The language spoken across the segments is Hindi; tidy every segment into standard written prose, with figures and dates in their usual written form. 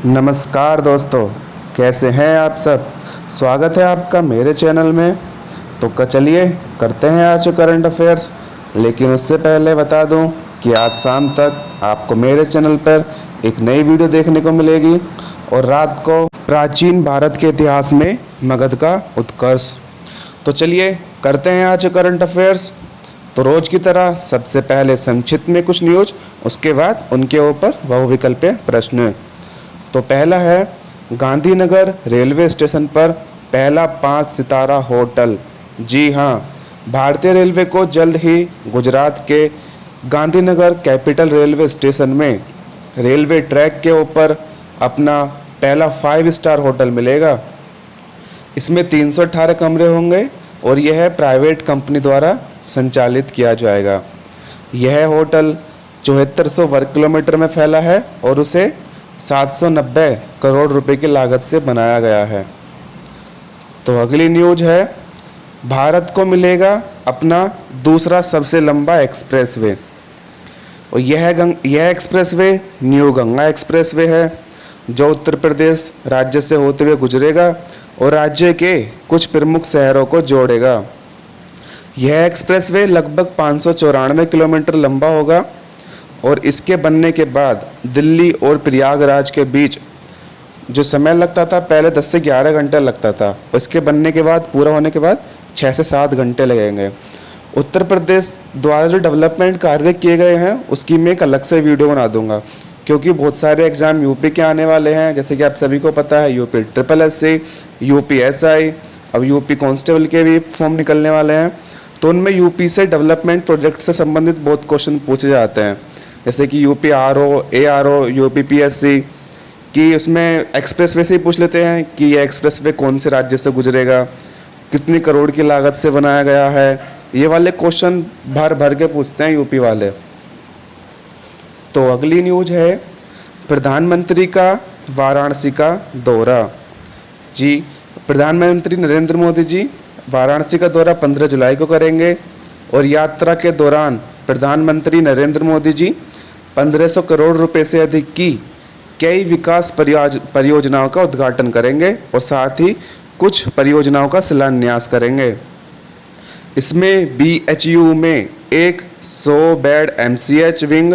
नमस्कार दोस्तों, कैसे हैं आप सब। स्वागत है आपका मेरे चैनल में। तो चलिए करते हैं आज करंट अफेयर्स। लेकिन उससे पहले बता दूं कि आज शाम तक आपको मेरे चैनल पर एक नई वीडियो देखने को मिलेगी और रात को प्राचीन भारत के इतिहास में मगध का उत्कर्ष। तो चलिए करते हैं आज करंट अफेयर्स। तो रोज की तरह सबसे पहले संक्षिप्त में कुछ न्यूज, उसके बाद उनके ऊपर बहुविकल्पीय प्रश्न। तो पहला है, गांधीनगर रेलवे स्टेशन पर पहला 5 सितारा होटल। जी हाँ, भारतीय रेलवे को जल्द ही गुजरात के गांधीनगर कैपिटल रेलवे स्टेशन में रेलवे ट्रैक के ऊपर अपना पहला 5 स्टार होटल मिलेगा। इसमें 318 कमरे होंगे और यह प्राइवेट कंपनी द्वारा संचालित किया जाएगा। यह होटल 7400 वर्ग किलोमीटर में फैला है और उसे 790 करोड़ रुपए की लागत से बनाया गया है। तो अगली न्यूज है, भारत को मिलेगा अपना दूसरा सबसे लंबा एक्सप्रेसवे और यह एक्सप्रेसवे न्यू गंगा एक्सप्रेसवे है जो उत्तर प्रदेश राज्य से होते हुए गुजरेगा और राज्य के कुछ प्रमुख शहरों को जोड़ेगा। यह एक्सप्रेसवे लगभग 594 किलोमीटर लंबा होगा और इसके बनने के बाद दिल्ली और प्रयागराज के बीच जो समय लगता था पहले 10 से 11 घंटे लगता था, इसके बनने के बाद पूरा होने के बाद 6 से 7 घंटे लगेंगे। उत्तर प्रदेश द्वारा जो डेवलपमेंट कार्य किए गए हैं उसकी मैं एक अलग से वीडियो बना दूंगा, क्योंकि बहुत सारे एग्ज़ाम यूपी के आने वाले हैं। जैसे कि आप सभी को पता है, यूपी SSSC, यूपी SI, अब यूपी कांस्टेबल के भी फॉर्म निकलने वाले हैं। तो उनमें यूपी से डेवलपमेंट प्रोजेक्ट से संबंधित बहुत क्वेश्चन पूछे जाते हैं, जैसे कि UP RO, ARO, UP PSC कि उसमें एक्सप्रेसवे से ही पूछ लेते हैं कि यह एक्सप्रेसवे कौन से राज्य से गुजरेगा, कितनी करोड़ की लागत से बनाया गया है। ये वाले क्वेश्चन भर भर के पूछते हैं यूपी वाले। तो अगली न्यूज है, प्रधानमंत्री का वाराणसी का दौरा। जी, प्रधानमंत्री नरेंद्र मोदी जी वाराणसी का दौरा 15 जुलाई को करेंगे और यात्रा के दौरान प्रधानमंत्री नरेंद्र मोदी जी 1500 करोड़ रुपए से अधिक की कई विकास परियोजनाओं का उद्घाटन करेंगे और साथ ही कुछ परियोजनाओं का शिलान्यास करेंगे। इसमें BHU में एक 100 बेड MCH विंग,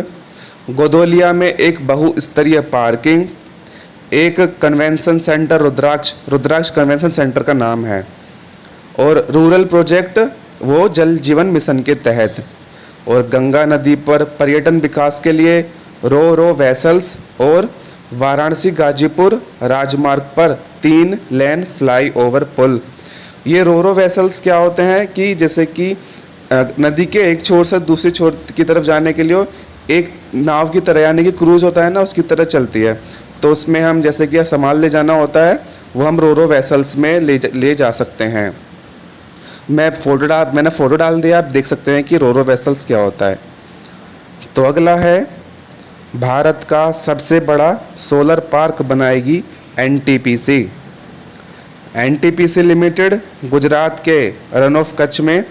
गोदोलिया में एक बहुस्तरीय पार्किंग, एक कन्वेंशन सेंटर, रुद्राक्ष कन्वेंशन सेंटर का नाम है, और रूरल प्रोजेक्ट वो जल जीवन मिशन के तहत, और गंगा नदी पर पर्यटन विकास के लिए रो वेसल्स और वाराणसी गाजीपुर राजमार्ग पर 3 लेन फ्लाईओवर पुल। ये रो वेसल्स क्या होते हैं कि जैसे कि नदी के एक छोर से दूसरी छोर की तरफ जाने के लिए एक नाव की तरह, यानी कि क्रूज होता है ना, उसकी तरह चलती है। तो उसमें हम जैसे कि सामान ले जाना होता है वो हम रो वेसल्स में ले जा सकते हैं। मैंने फ़ोटो डाल दिया, आप देख सकते हैं कि रो वेसल्स क्या होता है। तो अगला है, भारत का सबसे बड़ा सोलर पार्क बनाएगी NTPC। NTPC लिमिटेड गुजरात के रन ऑफ कच्छ में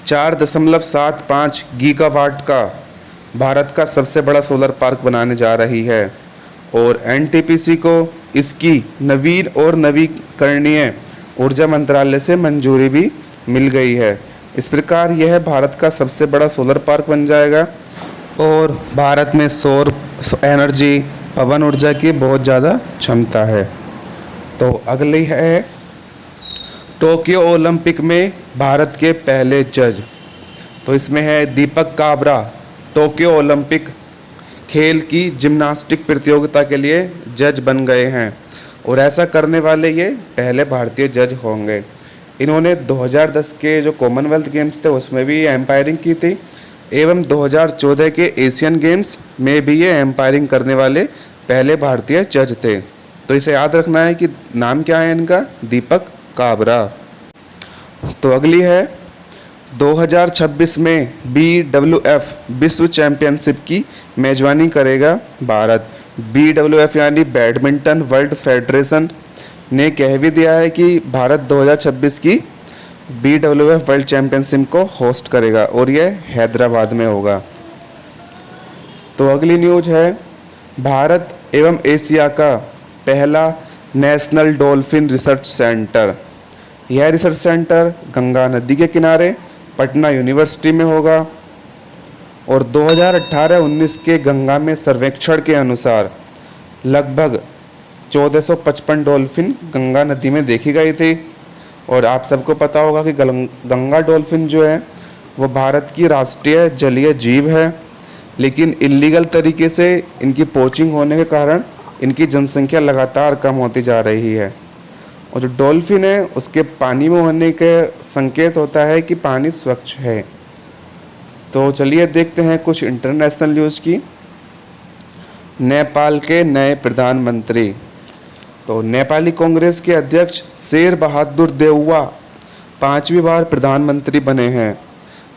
4.75 गीगावाट का भारत का सबसे बड़ा सोलर पार्क बनाने जा रही है और NTPC को इसकी नवीन और नवीकरणीय ऊर्जा मंत्रालय से मंजूरी भी मिल गई है। इस प्रकार यह भारत का सबसे बड़ा सोलर पार्क बन जाएगा और भारत में सौर एनर्जी, पवन ऊर्जा की बहुत ज़्यादा क्षमता है। तो अगली है, टोक्यो ओलंपिक में भारत के पहले जज। तो इसमें है दीपक काबरा, टोक्यो ओलंपिक खेल की जिम्नास्टिक प्रतियोगिता के लिए जज बन गए हैं और ऐसा करने वाले ये पहले भारतीय जज होंगे। इन्होंने 2010 के जो कॉमनवेल्थ गेम्स थे उसमें भी एम्पायरिंग की थी एवं 2014 के एशियन गेम्स में भी ये एम्पायरिंग करने वाले पहले भारतीय जज थे। तो इसे याद रखना है कि नाम क्या है इनका, दीपक काबरा। तो अगली है, 2026 में BWF विश्व चैंपियनशिप की मेजबानी करेगा भारत। BWF यानी बैडमिंटन वर्ल्ड फेडरेशन ने कह भी दिया है कि भारत 2026 की BWF वर्ल्ड चैंपियनशिप को होस्ट करेगा और यह हैदराबाद में होगा। तो अगली न्यूज है, भारत एवं एशिया का पहला नेशनल डॉल्फिन रिसर्च सेंटर। यह रिसर्च सेंटर गंगा नदी के किनारे पटना यूनिवर्सिटी में होगा। और 2018-19 के गंगा में सर्वेक्षण के अनुसार लगभग 1455 डॉल्फिन गंगा नदी में देखी गई थी। और आप सबको पता होगा कि गंगा डॉल्फिन जो है वो भारत की राष्ट्रीय जलीय जीव है, लेकिन इल्लीगल तरीके से इनकी पोचिंग होने के कारण इनकी जनसंख्या लगातार कम होती जा रही है। और जो डॉल्फिन है उसके पानी में होने के संकेत होता है कि पानी स्वच्छ है। तो चलिए देखते हैं कुछ इंटरनेशनल न्यूज़ की। नेपाल के नए प्रधानमंत्री। तो नेपाली कांग्रेस के अध्यक्ष शेर बहादुर देउवा 5वीं बार प्रधानमंत्री बने हैं।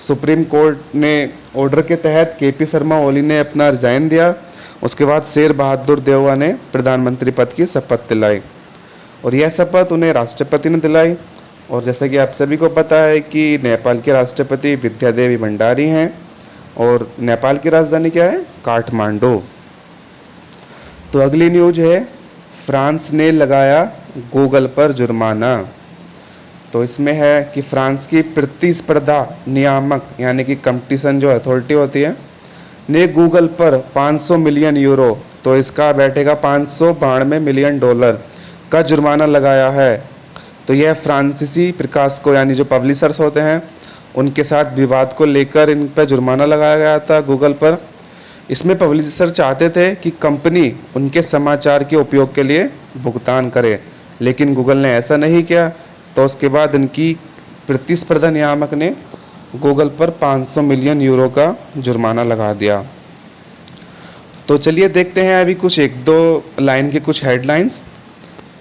सुप्रीम कोर्ट ने ऑर्डर के तहत केपी शर्मा ओली ने अपना रिजाइन दिया। उसके बाद शेर बहादुर देउवा ने प्रधानमंत्री पद की शपथ दिलाई और यह शपथ उन्हें राष्ट्रपति ने दिलाई। और जैसा कि आप सभी को पता है कि नेपाल के राष्ट्रपति विद्यादेवी भंडारी हैं और नेपाल की राजधानी क्या है? काठमांडू। तो अगली न्यूज है, फ्रांस ने लगाया गूगल पर जुर्माना। तो इसमें है कि फ्रांस की प्रतिस्पर्धा नियामक यानी कि कंपटीशन जो अथॉरिटी होती है ने गूगल पर 500 मिलियन यूरो, तो इसका बैठेगा 592 मिलियन डॉलर का जुर्माना लगाया है। तो यह फ्रांसीसी प्रकाशकों यानी जो पब्लिशर्स होते हैं उनके साथ विवाद को लेकर इन पर जुर्माना लगाया गया था गूगल पर। इसमें पब्लिशर चाहते थे कि कंपनी उनके समाचार के उपयोग के लिए भुगतान करे, लेकिन गूगल ने ऐसा नहीं किया। तो उसके बाद इनकी प्रतिस्पर्धा नियामक ने गूगल पर 500 मिलियन यूरो का जुर्माना लगा दिया। तो चलिए देखते हैं अभी कुछ 1-2 लाइन के कुछ हेडलाइंस।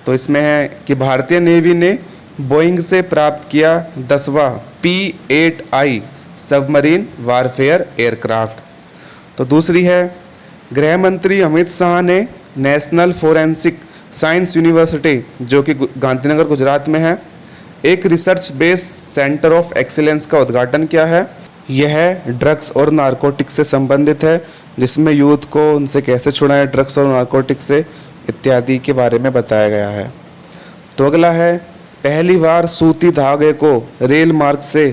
तो इसमें है कि भारतीय नेवी ने बोइंग से प्राप्त किया 10वां P-8I सबमरीन वारफेयर एयरक्राफ्ट। तो दूसरी है, गृह मंत्री अमित शाह ने नेशनल फोरेंसिक साइंस यूनिवर्सिटी जो कि गांधीनगर गुजरात में है एक research base centre of excellence का उद्घाटन किया है। यह ड्रग्स और नारकोटिक्स से संबंधित है, जिसमें यूथ को उनसे कैसे छुड़ाएं ड्रग्स और नारकोटिक्स से इत्यादि के बारे में बताया गया है। तो अगला है, पहली बार सूती धागे को रेल मार्ग से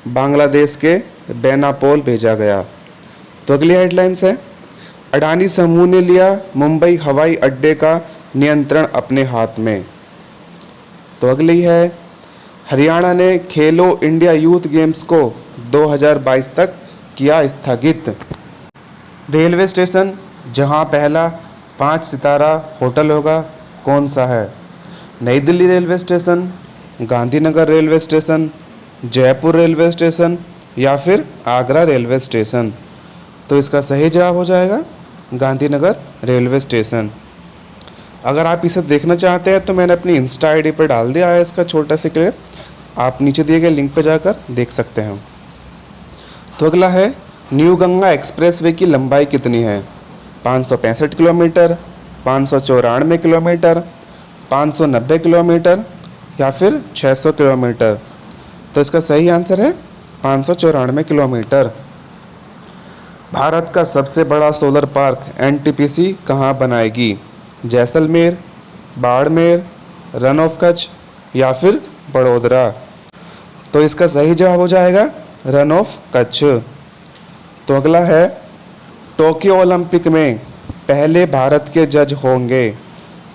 बांग्लादेश के बेनापोल भेजा गया। तो अगली हेडलाइंस है, अडानी समूह ने लिया मुंबई हवाई अड्डे का नियंत्रण अपने हाथ में। तो अगली है, हरियाणा ने खेलो इंडिया यूथ गेम्स को 2022 तक किया स्थगित। रेलवे स्टेशन जहां पहला 5 सितारा होटल होगा कौन सा है? नई Delhi railway station, Gandhinagar railway station, Jaipur railway station या फिर आगरा रेलवे स्टेशन। तो इसका सही जवाब हो जाएगा गांधीनगर रेलवे स्टेशन। अगर आप इसे देखना चाहते हैं तो मैंने अपनी इंस्टा आईडी पर डाल दिया है इसका छोटा सा क्लिप, आप नीचे दिए गए लिंक पर जाकर देख सकते हैं। तो अगला है, न्यू गंगा एक्सप्रेसवे की लंबाई कितनी है? 565 किलोमीटर, 594 किलोमीटर, 590 किलोमीटर या फिर 600 किलोमीटर। तो इसका सही आंसर है 594 किलोमीटर। भारत का सबसे बड़ा सोलर पार्क NTPC कहाँ बनाएगी? जैसलमेर, बाड़मेर, रन ऑफ कच्छ या फिर बड़ोदरा। तो इसका सही जवाब हो जाएगा रन ऑफ कच्छ। तो अगला है, टोक्यो ओलंपिक में पहले भारत के जज होंगे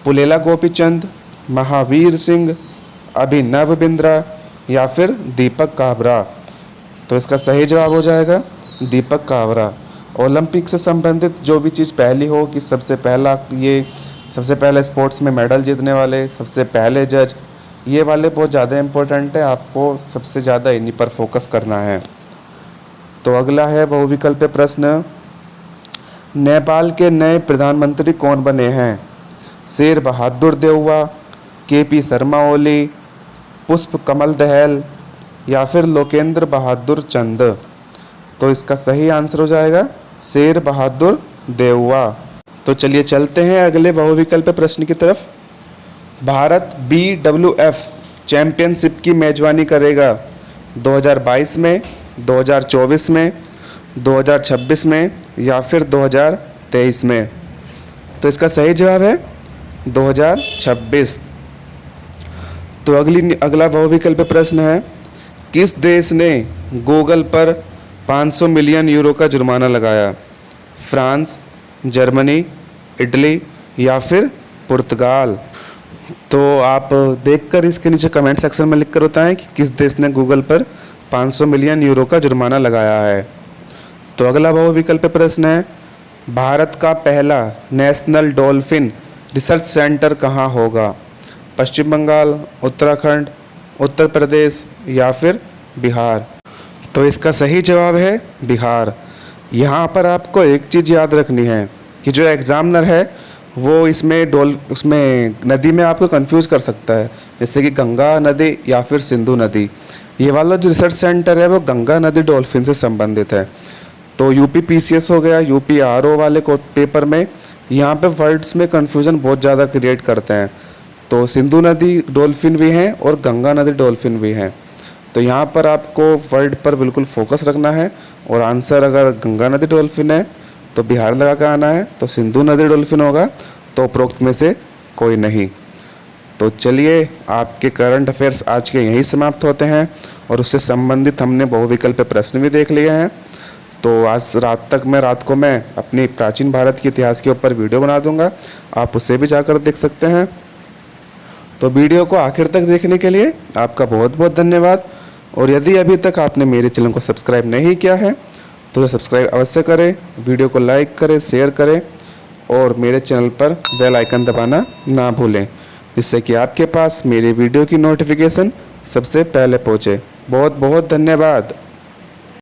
पुलेला गोपीचंद, महावीर सिंह, अभिनव बिंद्रा या फिर दीपक काबरा। तो इसका सही जवाब हो जाएगा दीपक काबरा। ओलंपिक से संबंधित जो भी चीज़ पहली हो कि सबसे पहले स्पोर्ट्स में मेडल जीतने वाले, सबसे पहले जज, ये वाले बहुत ज़्यादा इम्पोर्टेंट है, आपको सबसे ज़्यादा इन्हीं पर फोकस करना है। तो अगला है बहुविकल्प प्रश्न, नेपाल के नए प्रधानमंत्री कौन बने हैं? शेर बहादुर देउवा, केपी शर्मा ओली, पुष्प कमल दहल या फिर लोकेंद्र बहादुर चंद। तो इसका सही आंसर हो जाएगा शेर बहादुर देउवा। तो चलिए चलते हैं अगले बहुविकल्प प्रश्न की तरफ। भारत BWF चैंपियनशिप की मेजबानी करेगा 2022 में, 2024 में, 2026 में या फिर 2023 में। तो इसका सही जवाब है 2026। तो अगला बहुविकल्प प्रश्न है, किस देश ने गूगल पर 500 मिलियन यूरो का जुर्माना लगाया? फ्रांस, जर्मनी, इटली या फिर पुर्तगाल? तो आप देखकर इसके नीचे कमेंट सेक्शन में लिखकर बताएं कि किस देश ने गूगल पर 500 मिलियन यूरो का जुर्माना लगाया है। तो अगला बहुविकल्प प्रश्न है, भारत का पहला नेशनल डॉल्फिन रिसर्च सेंटर कहाँ होगा? पश्चिम बंगाल, उत्तराखंड, उत्तर प्रदेश या फिर बिहार? तो इसका सही जवाब है बिहार। यहाँ पर आपको एक चीज़ याद रखनी है कि जो एग्ज़ामिनर है वो उसमें नदी में आपको कंफ्यूज कर सकता है, जैसे कि गंगा नदी या फिर सिंधु नदी। ये वाला जो रिसर्च सेंटर है वो गंगा नदी डॉल्फिन से संबंधित है। तो यूपी पीसीएस हो गया, यूपी आरओ वाले पेपर में यहाँ पे वर्ड्स में कंफ्यूजन बहुत ज़्यादा क्रिएट करते हैं। तो सिंधु नदी डॉल्फिन भी हैं और गंगा नदी डॉल्फिन भी हैं। तो यहाँ पर आपको वर्ड पर बिल्कुल फोकस रखना है और आंसर अगर गंगा नदी डॉल्फिन है तो बिहार लगा कर आना है, तो सिंधु नदी डॉल्फिन होगा तो उपरोक्त में से कोई नहीं। तो चलिए, आपके करंट अफेयर्स आज के यहीं समाप्त होते हैं और उससे संबंधित हमने बहुविकल्प प्रश्न भी देख लिए हैं। तो आज रात को मैं अपनी प्राचीन भारत के इतिहास के ऊपर वीडियो बना दूंगा, आप उसे भी जाकर देख सकते हैं। तो वीडियो को आखिर तक देखने के लिए आपका बहुत बहुत धन्यवाद। और यदि अभी तक आपने मेरे चैनल को सब्सक्राइब नहीं किया है तो सब्सक्राइब अवश्य करें, वीडियो को लाइक करें, शेयर करें और मेरे चैनल पर बेल आइकन दबाना ना भूलें, जिससे कि आपके पास मेरे वीडियो की नोटिफिकेशन सबसे पहले पहुंचे। बहुत बहुत धन्यवाद।